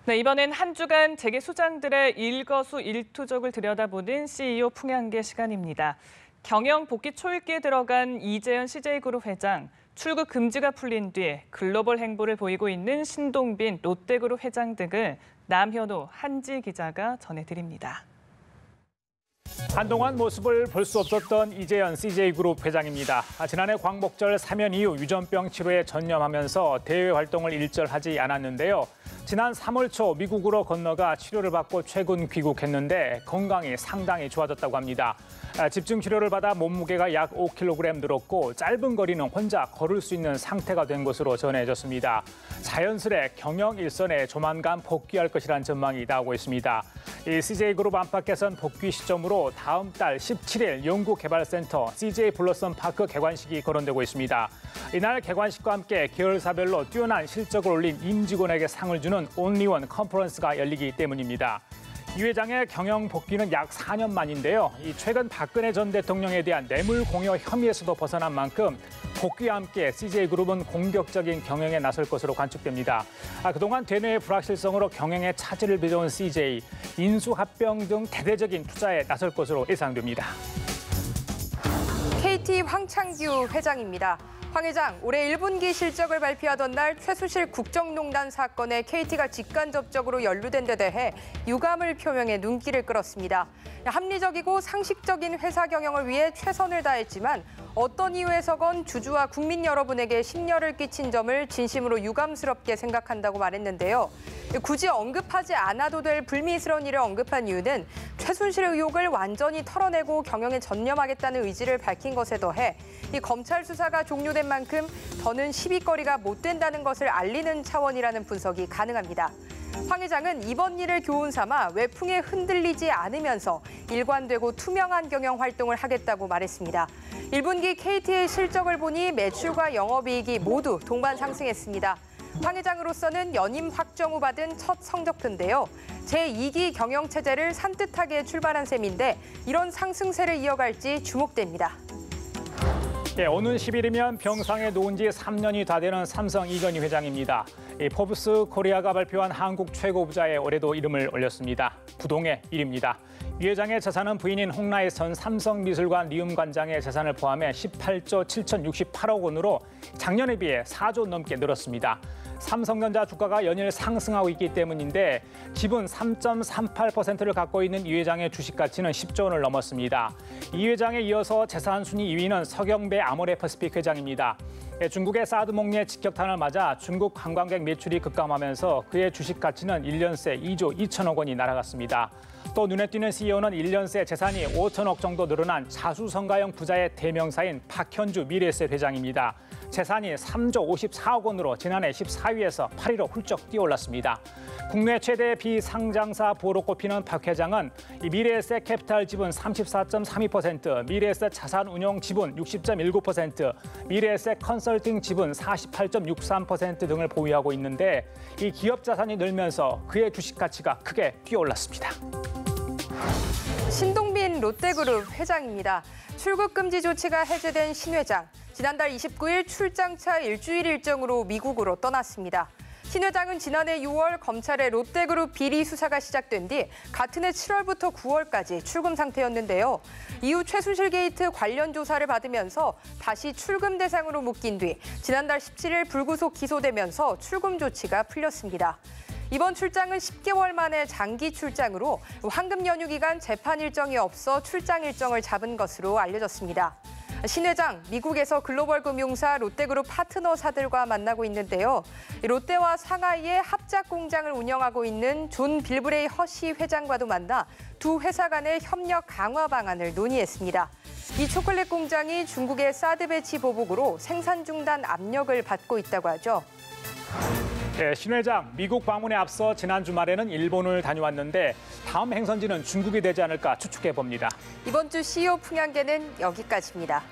네, 이번엔 한 주간 재계 수장들의 일거수일투족을 들여다보는 CEO 풍향계 시간입니다. 경영 복귀 초읽기에 들어간 이재현 CJ그룹 회장, 출국 금지가 풀린 뒤 글로벌 행보를 보이고 있는 신동빈 롯데그룹 회장 등을 남현우 한지 기자가 전해드립니다. 한동안 모습을 볼 수 없었던 이재현 CJ그룹 회장입니다. 지난해 광복절 사면 이후 유전병 치료에 전념하면서 대외 활동을 일절하지 않았는데요. 지난 3월 초 미국으로 건너가 치료를 받고 최근 귀국했는데 건강이 상당히 좋아졌다고 합니다. 집중 치료를 받아 몸무게가 약 5kg 늘었고 짧은 거리는 혼자 걸을 수 있는 상태가 된 것으로 전해졌습니다. 자연스레 경영 일선에 조만간 복귀할 것이란 전망이 나오고 있습니다. 이 CJ그룹 안팎에선 복귀 시점으로 다음 달 17일 연구개발센터 CJ 블러썸 파크 개관식이 거론되고 있습니다. 이날 개관식과 함께 계열사별로 뛰어난 실적을 올린 임직원에게 상을 주는 온리원 컨퍼런스가 열리기 때문입니다. 이 회장의 경영 복귀는 약 4년 만인데요. 최근 박근혜 전 대통령에 대한 뇌물 공여 혐의에서도 벗어난 만큼 복귀와 함께 CJ그룹은 공격적인 경영에 나설 것으로 관측됩니다. 그동안 대내의 불확실성으로 경영에 차질을 빚어온 CJ, 인수합병 등 대대적인 투자에 나설 것으로 예상됩니다. KT 황창규 회장입니다. 황 회장, 올해 1분기 실적을 발표하던 날 최순실 국정농단 사건에 KT가 직간접적으로 연루된 데 대해 유감을 표명해 눈길을 끌었습니다. 합리적이고 상식적인 회사 경영을 위해 최선을 다했지만 어떤 이유에서건 주주와 국민 여러분에게 심려를 끼친 점을 진심으로 유감스럽게 생각한다고 말했는데요. 굳이 언급하지 않아도 될 불미스러운 일을 언급한 이유는 최순실 의혹을 완전히 털어내고 경영에 전념하겠다는 의지를 밝힌 것에 더해 이 검찰 수사가 종료된 만큼 더는 시비거리가 못 된다는 것을 알리는 차원이라는 분석이 가능합니다. 황 회장은 이번 일을 교훈 삼아 외풍에 흔들리지 않으면서 일관되고 투명한 경영 활동을 하겠다고 말했습니다. 1분기 KT의 실적을 보니 매출과 영업이익이 모두 동반 상승했습니다. 황 회장으로서는 연임 확정 후 받은 첫 성적표인데요. 제2기 경영체제를 산뜻하게 출발한 셈인데 이런 상승세를 이어갈지 주목됩니다. 오는 10일이면 병상에 누운 지 3년이 다 되는 삼성 이건희 회장입니다. 포브스 코리아가 발표한 한국 최고 부자에 올해도 이름을 올렸습니다. 부동의 1위입니다. 이 회장의 재산은 부인인 홍라의 전 삼성미술관 리움 관장의 재산을 포함해 18조 7,068억 원으로 작년에 비해 4조 넘게 늘었습니다. 삼성전자 주가가 연일 상승하고 있기 때문인데 지분 3.38%를 갖고 있는 이 회장의 주식 가치는 10조 원을 넘었습니다. 이 회장에 이어서 재산 순위 2위는 서경배 아모레퍼시픽 회장입니다. 중국의 사드 목리의 직격탄을 맞아 중국 관광객 매출이 급감하면서 그의 주식 가치는 1년 새 2조 2천억 원이 날아갔습니다. 또 눈에 띄는 CEO는 1년 새 재산이 5천억 정도 늘어난 자수성가형 부자의 대명사인 박현주 미래에셋 회장입니다. 재산이 3조 54억 원으로 지난해 14위에서 8위로 훌쩍 뛰어올랐습니다. 국내 최대 비상장사 부호로 꼽히는 박 회장은 이 미래에셋 캐피탈 지분 34.32%, 미래에셋 자산운용 지분 60.19%, 미래에셋 컨설팅 지분 48.63% 등을 보유하고 있는데 이 기업 자산이 늘면서 그의 주식 가치가 크게 뛰어올랐습니다. 신동빈 롯데그룹 회장입니다. 출국 금지 조치가 해제된 신 회장. 지난달 29일 출장차 일주일 일정으로 미국으로 떠났습니다. 신 회장은 지난해 6월 검찰의 롯데그룹 비리 수사가 시작된 뒤 같은 해 7월부터 9월까지 출금 상태였는데요. 이후 최순실 게이트 관련 조사를 받으면서 다시 출금 대상으로 묶인 뒤 지난달 17일 불구속 기소되면서 출금 조치가 풀렸습니다. 이번 출장은 10개월 만에 장기 출장으로 황금 연휴 기간 재판 일정이 없어 출장 일정을 잡은 것으로 알려졌습니다. 신 회장, 미국에서 글로벌 금융사 롯데그룹 파트너사들과 만나고 있는데요. 롯데와 상하이에 합작 공장을 운영하고 있는 존 빌브레이 허시 회장과도 만나 두 회사 간의 협력 강화 방안을 논의했습니다. 이 초콜릿 공장이 중국의 사드 배치 보복으로 생산 중단 압력을 받고 있다고 하죠. 신 회장, 미국 방문에 앞서 지난 주말에는 일본을 다녀왔는데 다음 행선지는 중국이 되지 않을까 추측해 봅니다. 이번 주 CEO 풍향계는 여기까지입니다.